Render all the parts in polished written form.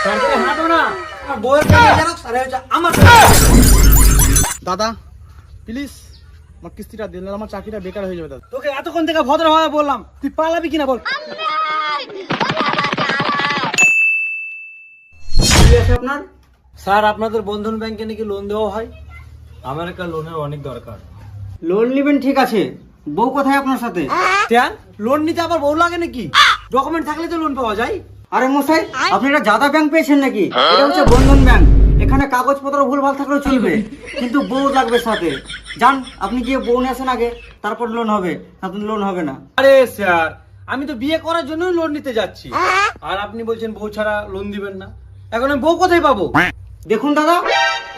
তারপরে হাঁটো না, আমার বউয়ের কাছে জেরক্স আর হচ্ছে আমার। দাদা প্লিজ আমার কিস্তিটা দিন, আমার চাকরিটা বেকার হয়ে যাবে দাদা। তোকে এতক্ষণ থেকে ভদ্রভাবে বললাম, তুই পালাবি কিনা বল। আপনার স্যার, আপনাদের বন্ধন ব্যাংকে নাকি লোন দেওয়া হয়, আমার একটা লোনের অনেক দরকার। লোন নেবেন ঠিক আছে, বউ কোথায় আপনার সাথে? কেন লোন নিতে আবার বউ লাগে নাকি? ডকুমেন্ট থাকলে তো লোন পাওয়া যায়। আরে মশাই, আপনি এটা জাদা ব্যাংক পেয়েছেন নাকি? এটা হচ্ছে বন্ধন ব্যাংক, এখানে কাগজপত্র ভুলভাল থাকলেও চলবে, কিন্তু বউ লাগবে সাথে। যান আপনি গিয়ে বউ নিয়ে আসেন আগে, তারপর লোন হবে, আপনার লোন হবে না। আরে স্যার, আমি তো বিয়ে করার জন্যই লোন নিতে যাচ্ছি, আর আপনি বলছেন বউ ছাড়া লোন দিবেন না। এখন আমি বউ কোথায় পাবো? দেখুন দাদা,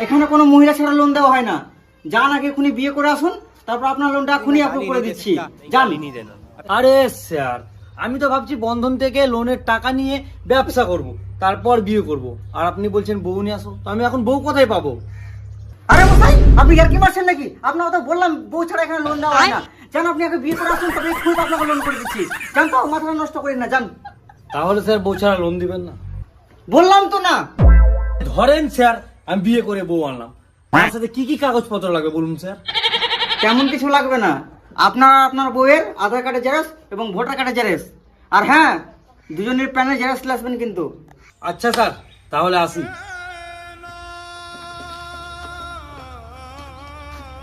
এখানে কোনো মহিলা ছাড়া লোন দেওয়া হয় না। যান আগে এখনই বিয়ে করে আসুন, তারপর আপনার লোনটা এখনই অ্যাপ্রুভ করে দিচ্ছি। যান। আরে স্যার, আমি তো ভাবছি বন্ধন থেকে লোনের টাকা নিয়ে ব্যবসা করব, তারপর বিয়ে করব, আর আপনি বলছেন বউ নিয়ে আসো, তো আমি এখন বউ কোথায় পাবো? আরে মশাই, আপনি আর কি মারছেন নাকি? আপনাকে তো বললাম বউ ছাড়া এখানে লোন দেওয়া হয় না। যান আপনি আগে বিয়ে করে আসুন, তবে খুব আপনাকে লোন করে দিচ্ছি। যান তো, মাথাটা নষ্ট করেন না, যান। তাহলে স্যার বউ ছাড়া লোন দিবেন না? বললাম তো না। ধরেন স্যার, আমি বিয়ে করে বউ আনলাম, তার সাথে কি কি কাগজপত্র লাগবে বলুন স্যার? তেমন কিছু লাগবে না, আপনার বউয়ের আধার কার্ডের জেরক্স এবং ভোটার কার্ডের জেরক্স, আর হ্যাঁ দুজনের প্যানের জেরক্স আসবেন কিন্তু। আচ্ছা স্যার, তাহলে আসি।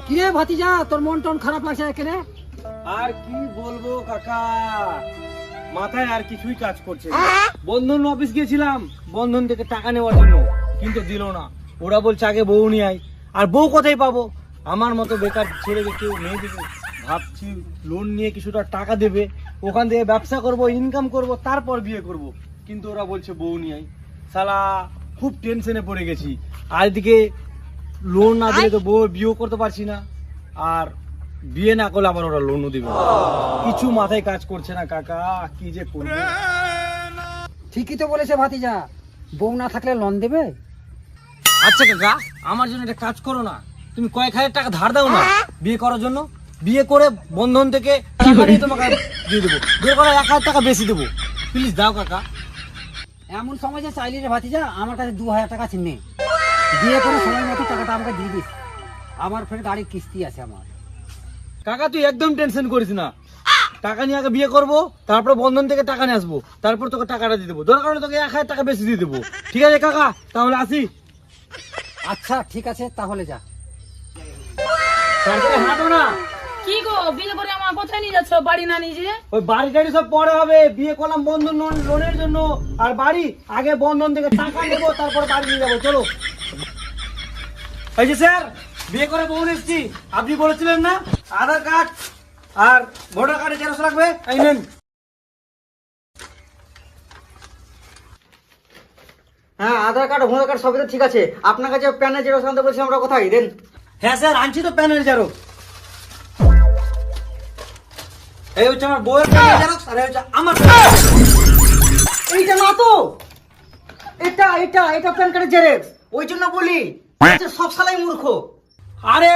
কি রে ভাতিজা, তোর মন টন খারাপ লাগছে এখানে? আর কি বলবো কাকা, মাথায় আর কিছুই কাজ করছে না। বন্ধন অফিস গিয়েছিলাম বন্ধন থেকে টাকা নেওয়ার জন্য, কিন্তু দিল না। ওরা বলছে আগে বউ নিয়ে আয়, আর বউ কোথায় পাবো? আমার মতো বেকার ছেলেকে কেউ মেয়ে দিবে, ভাবছি লোন নিয়ে কিছুটা টাকা দেবে, ওখান থেকে ব্যবসা করব, ইনকাম করব, তারপর বিয়ে করব, কিন্তু ওরা বলছে বউ নিয়ে আয়। শালা খুব টেনশনে পড়ে গেছি, আর এদিকে লোন না দিলে তো বউ বিয়েও করতে পারছি না, আর বিয়ে না করলে আবার ওরা লোনও দিবে না। কিছু মাথায় কাজ করছে না কাকা, কি যে করবো। ঠিকই তো বলেছে ভাতিজা, বউ না থাকলে লোন দেবে। আচ্ছা কাকা, আমার জন্য একটা কাজ করো না, তুমি কয়েক হাজার টাকা ধার দাও না বিয়ে করার জন্য, বিয়ে করে বন্ধন থেকে টাকা নিয়ে তোমাকে দিয়ে দেবো, বিয়ে করে 1,000 টাকা বেশি দেবো, প্লিজ দাও কাকা। এমন সময় যে চাইলি রে ভাতিজা, আমার কাছে 2,000 টাকা আছে, নে দিয়ে করে সময় মতো টাকাটা আমাকে দিয়ে দিস, আমার ফের গাড়ির কিস্তি আছে আমার। কাকা তুই একদম টেনশন করিস না, টাকা নিয়ে আগে বিয়ে করবো, তারপর বন্ধন থেকে টাকা নিয়ে আসবো, তারপর তোকে টাকাটা দিয়ে দেবো, দরকার হলে তোকে 1,000 টাকা বেশি দিয়ে দেবো। ঠিক আছে কাকা, তাহলে আসি। আচ্ছা ঠিক আছে, তাহলে যা। তারপরে হাঁটো না, কি গো, বিয়ে করে আমার কোথায় নিয়ে যাচ্ছ? বাড়ি না নিজে? ওই বাড়ি টাড়ি সব পরে হবে, বিয়ে করলাম বন্ধন লোনের জন্য, আর বাড়ি আগে বন্ধন থেকে টাকা নেবো, তারপর বাড়ি নিয়ে যাবো, চলো। এই যে স্যার, বিয়ে করে বউ এসেছি, আপনি বলেছিলেন না আধার কার্ড আর ভোটার কার্ডের জেরক্স লাগবে, এই নেন। হ্যাঁ আধার কার্ড ভোটার কার্ড সবই তো ঠিক আছে, আপনার কাছে প্যানের জেরক্স আনতে বলছি, আমরা কোথায় দেন? হ্যাঁ স্যার, আনছি তো প্যানের জেরক্স। এই হচ্ছে আমার বউয়ের প্যানের জেরক্স, আর এই হচ্ছে আমার। এইটা না তো, এটা প্যান কার্ডের জেরক্স, ওই জন্য বলি সব সালাই মূর্খ। আরে